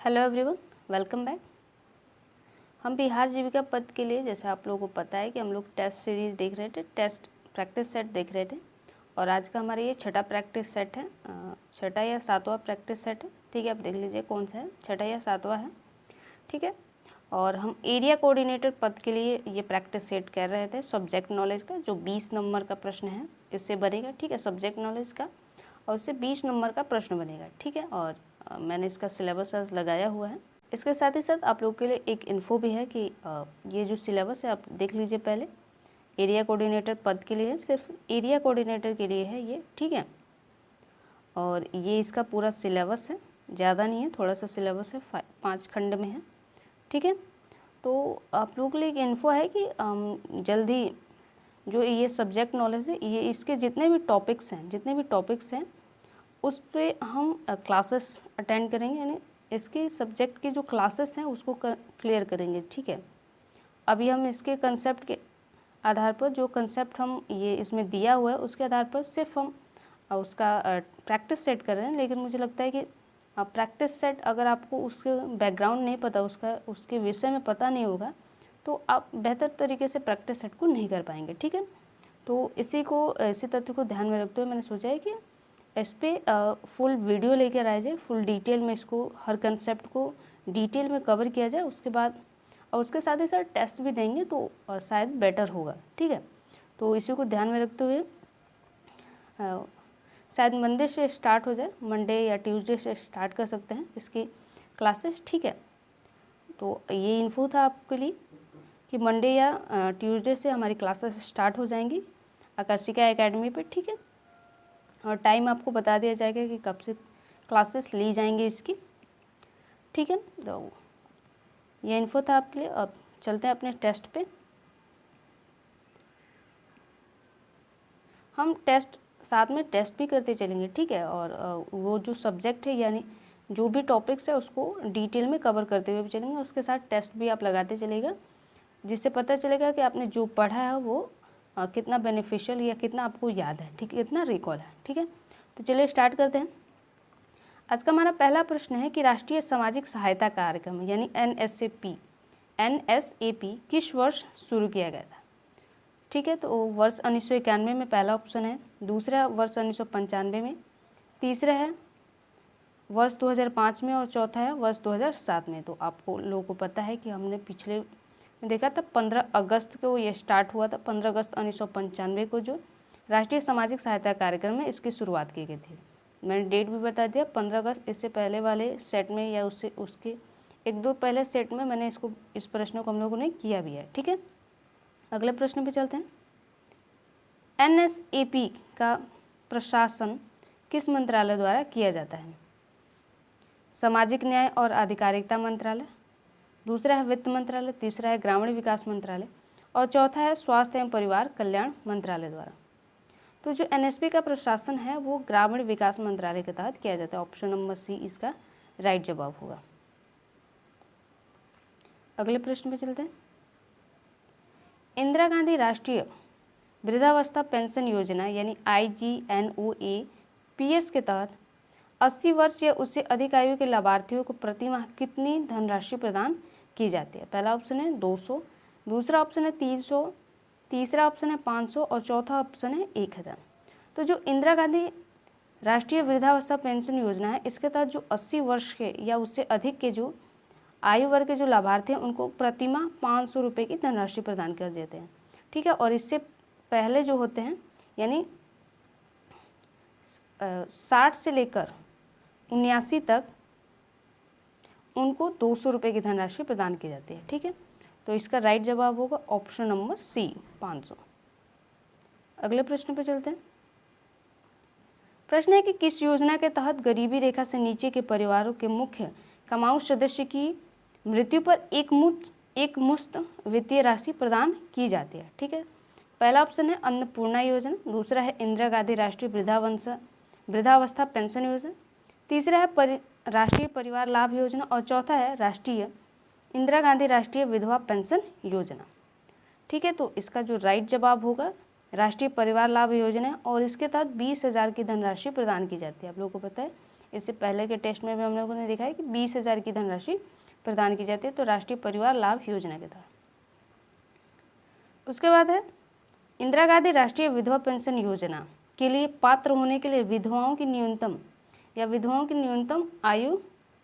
Hello everyone, welcome back. हम बिहार जीविका पद के लिए, जैसे आप लोगों को पता है कि हम लोग टेस्ट सीरीज़ देख रहे थे, टेस्ट प्रैक्टिस सेट देख रहे थे और आज का हमारा ये छठा प्रैक्टिस सेट है, छठा या सातवां प्रैक्टिस सेट है। ठीक है, आप देख लीजिए कौन सा है, छठा या सातवां है। ठीक है, और हम एरिया कोऑर्डिनेटर पद के लिए ये प्रैक्टिस सेट कर रहे थे सब्जेक्ट नॉलेज का, जो 20 नंबर का प्रश्न है इससे बनेगा। ठीक है, सब्जेक्ट नॉलेज का, और उससे 20 नंबर का प्रश्न बनेगा। ठीक है, और मैंने इसका सिलेबस आज लगाया हुआ है। इसके साथ ही साथ आप लोगों के लिए एक इन्फो भी है कि ये जो सिलेबस है आप देख लीजिए पहले। एरिया कोऑर्डिनेटर पद के लिए है, सिर्फ एरिया कोऑर्डिनेटर के लिए है ये। ठीक है, और ये इसका पूरा सिलेबस है, ज़्यादा नहीं है, थोड़ा सा सिलेबस है, 5 खंड में है। ठीक है, तो आप लोगों के लिए एक इन्फो है कि जल्दी जो ये सब्जेक्ट नॉलेज है, ये इसके जितने भी टॉपिक्स हैं उस पर हम क्लासेस अटेंड करेंगे, यानी इसके सब्जेक्ट की जो क्लासेस हैं उसको क्लियर करेंगे। ठीक है, अभी हम इसके कंसेप्ट के आधार पर, जो कंसेप्ट हम ये इसमें दिया हुआ है उसके आधार पर सिर्फ हम उसका प्रैक्टिस सेट कर रहे हैं। लेकिन मुझे लगता है कि प्रैक्टिस सेट अगर आपको उसके बैकग्राउंड नहीं पता, उसके विषय में पता नहीं होगा, तो आप बेहतर तरीके से प्रैक्टिस सेट को नहीं कर पाएंगे। ठीक है, तो इसी तथ्य को ध्यान में रखते हुए मैंने सोचा है कि इस पर फुल वीडियो लेकर आया जाए, फुल डिटेल में इसको, हर कंसेप्ट को डिटेल में कवर किया जाए। उसके बाद और उसके साथ ही साथ टेस्ट भी देंगे तो शायद बेटर होगा। ठीक है, तो इसी को ध्यान में रखते हुए शायद मंडे से स्टार्ट हो जाए, मंडे या ट्यूसडे से स्टार्ट कर सकते हैं इसकी क्लासेस। ठीक है, तो ये इन्फो था आपके लिए कि मंडे या ट्यूसडे से हमारी क्लासेस स्टार्ट हो जाएंगी आकर्षिका एकेडमी पे। ठीक है, और टाइम आपको बता दिया जाएगा कि कब से क्लासेस ली जाएंगी इसकी। ठीक है, तो ये इन्फो था आपके लिए। अब चलते हैं अपने टेस्ट पे। हम टेस्ट साथ में टेस्ट भी करते चलेंगे। ठीक है, और वो जो सब्जेक्ट है, यानी जो भी टॉपिक्स है उसको डिटेल में कवर करते हुए भी चलेंगे। उसके साथ टेस्ट भी आप लगाते चलेगा, जिससे पता चलेगा कि आपने जो पढ़ा है वो कितना बेनिफिशियल या कितना आपको याद है। ठीक है, कितना रिकॉल है। ठीक है, तो चलिए स्टार्ट करते हैं। आज का हमारा पहला प्रश्न है कि राष्ट्रीय सामाजिक सहायता कार्यक्रम यानी NSAP किस वर्ष शुरू किया गया था। ठीक है, तो वर्ष 1991 में पहला ऑप्शन है, दूसरा वर्ष 1995 में, तीसरा है वर्ष 2005 में और चौथा है वर्ष 2007 में। तो आपको लोगों को पता है कि हमने पिछले में देखा था 15 अगस्त को ये स्टार्ट हुआ था। 15 अगस्त 1995 को जो राष्ट्रीय सामाजिक सहायता कार्यक्रम है इसकी शुरुआत की गई थी। मैंने डेट भी बता दिया, 15 अगस्त। इससे पहले वाले सेट में या उसके एक दो पहले सेट में मैंने इस प्रश्न को हम लोगों ने किया भी है। ठीक है, अगले प्रश्न पे चलते हैं। NSAP का प्रशासन किस मंत्रालय द्वारा किया जाता है। सामाजिक न्याय और आधिकारिता मंत्रालय, दूसरा है वित्त मंत्रालय, तीसरा है ग्रामीण विकास मंत्रालय और चौथा है स्वास्थ्य एवं परिवार कल्याण मंत्रालय द्वारा। तो जो NSAP का प्रशासन है वो ग्रामीण विकास मंत्रालय के तहत किया जाता है। ऑप्शन नंबर सी इसका राइट जवाब होगा। अगले प्रश्न पे चलते हैं। इंदिरा गांधी राष्ट्रीय वृद्धावस्था पेंशन योजना यानी IGNOAPS के तहत 80 वर्ष या उससे अधिक आयु के लाभार्थियों को प्रतिमाह कितनी धनराशि प्रदान की जाती है। पहला ऑप्शन है 200, दूसरा ऑप्शन है 300, तीसरा ऑप्शन है 500 और चौथा ऑप्शन है 1000। तो जो इंदिरा गांधी राष्ट्रीय वृद्धावस्था पेंशन योजना है इसके तहत जो 80 वर्ष के या उससे अधिक के जो आयु वर्ग के जो लाभार्थी हैं उनको प्रतिमाह 500 रुपये की धनराशि प्रदान कर देते हैं। ठीक है, और इससे पहले जो होते हैं यानी 60 से लेकर 79 तक उनको 200 रुपये की धनराशि प्रदान की जाती है। ठीक है, तो इसका राइट जवाब होगा ऑप्शन नंबर सी 500। अगले प्रश्न पर चलते हैं। प्रश्न है कि किस योजना के तहत गरीबी रेखा से नीचे के परिवारों के मुख्य कमाऊ सदस्य की मृत्यु पर एक मुश्त वित्तीय राशि प्रदान की जाती है। ठीक है, पहला ऑप्शन है अन्नपूर्णा योजना, दूसरा है इंदिरा गांधी राष्ट्रीय वृद्धावस्था पेंशन योजना, तीसरा है राष्ट्रीय परिवार लाभ योजना और चौथा है राष्ट्रीय इंदिरा गांधी राष्ट्रीय विधवा पेंशन योजना। ठीक है, तो इसका जो राइट जवाब होगा राष्ट्रीय परिवार लाभ योजना और इसके तहत 20,000 की धनराशि प्रदान की जाती है। आप लोगों को पता है इससे पहले के टेस्ट में भी हम लोगों ने देखा है कि 20,000 की धनराशि प्रदान की जाती है, तो राष्ट्रीय परिवार लाभ योजना के तहत। उसके बाद है इंदिरा गांधी राष्ट्रीय विधवा पेंशन योजना के लिए पात्र होने के लिए विधवाओं की न्यूनतम आयु,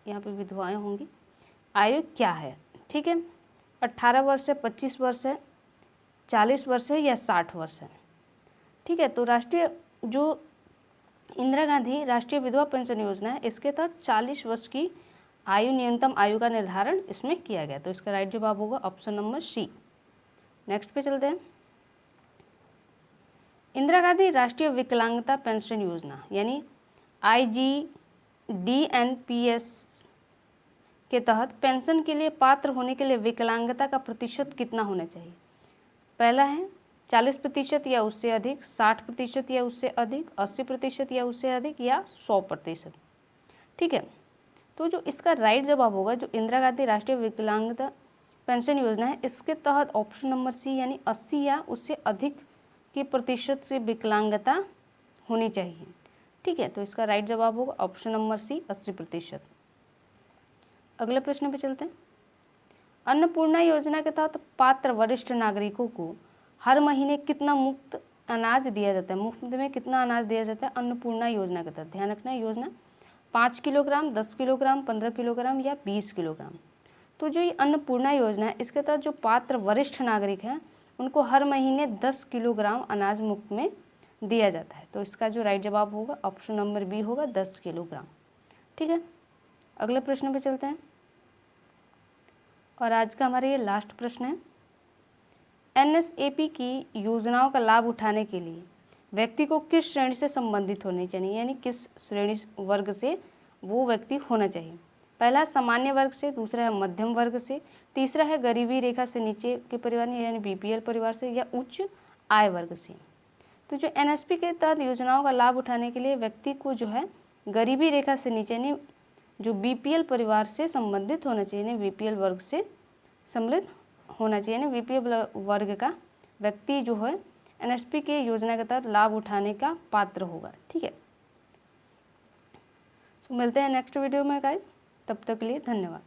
यहाँ पे विधवाएं होंगी, आयु क्या है? ठीक है, 18 वर्ष है, 25 वर्ष है, 40 वर्ष है या 60 वर्ष है। ठीक है, तो जो इंदिरा गांधी राष्ट्रीय विधवा पेंशन योजना है, इसके तहत 40 वर्ष की आयु, न्यूनतम आयु का निर्धारण इसमें किया गया। तो इसका राइट जवाब होगा ऑप्शन नंबर सी। नेक्स्ट पे चलते हैं। इंदिरा गांधी राष्ट्रीय विकलांगता पेंशन योजना यानी IGDNPS के तहत पेंशन के लिए पात्र होने के लिए विकलांगता का प्रतिशत कितना होना चाहिए? पहला है 40% या उससे अधिक, 60% या उससे अधिक, 80% या उससे अधिक, या 100%। ठीक है, तो जो इसका राइट जवाब होगा, जो इंदिरा गांधी राष्ट्रीय विकलांगता पेंशन योजना है, इसके तहत ऑप्शन नंबर सी यानी 80 या उससे अधिक की प्रतिशत से विकलांगता होनी चाहिए। ठीक है, तो इसका राइट जवाब होगा ऑप्शन नंबर सी 80%। अगले प्रश्न पे चलते हैं। अन्नपूर्णा योजना के तहत पात्र वरिष्ठ नागरिकों को हर महीने कितना मुफ्त अनाज दिया जाता है? मुफ्त में कितना अनाज दिया जाता है अन्नपूर्णा योजना के तहत? ध्यान रखना है, योजना 5 किलोग्राम, 10 किलोग्राम, 15 किलोग्राम या 20 किलोग्राम। तो जो ये अन्नपूर्णा योजना है, इसके तहत जो पात्र वरिष्ठ नागरिक हैं उनको हर महीने 10 किलोग्राम अनाज मुफ्त में दिया जाता है। तो इसका जो राइट जवाब होगा ऑप्शन नंबर बी होगा 10 किलोग्राम। ठीक है, अगले प्रश्न पे चलते हैं और आज का हमारा ये लास्ट प्रश्न है। NSAP की योजनाओं का लाभ उठाने के लिए व्यक्ति को किस श्रेणी से संबंधित होनी चाहिए, यानी किस श्रेणी वर्ग से वो व्यक्ति होना चाहिए? पहला सामान्य वर्ग से, दूसरा है मध्यम वर्ग से, तीसरा है गरीबी रेखा से नीचे के परिवार यानी BPL परिवार से, या उच्च आय वर्ग से। तो जो NSP के तहत योजनाओं का लाभ उठाने के लिए व्यक्ति को जो है गरीबी रेखा से नीचे यानी जो BPL परिवार से संबंधित होना चाहिए, यानी BPL वर्ग से सम्मिलित होना चाहिए, यानी BPL वर्ग का व्यक्ति जो है NSP के योजना के तहत लाभ उठाने का पात्र होगा। ठीक है, तो मिलते हैं नेक्स्ट वीडियो में गाइस, तब तक के लिए धन्यवाद।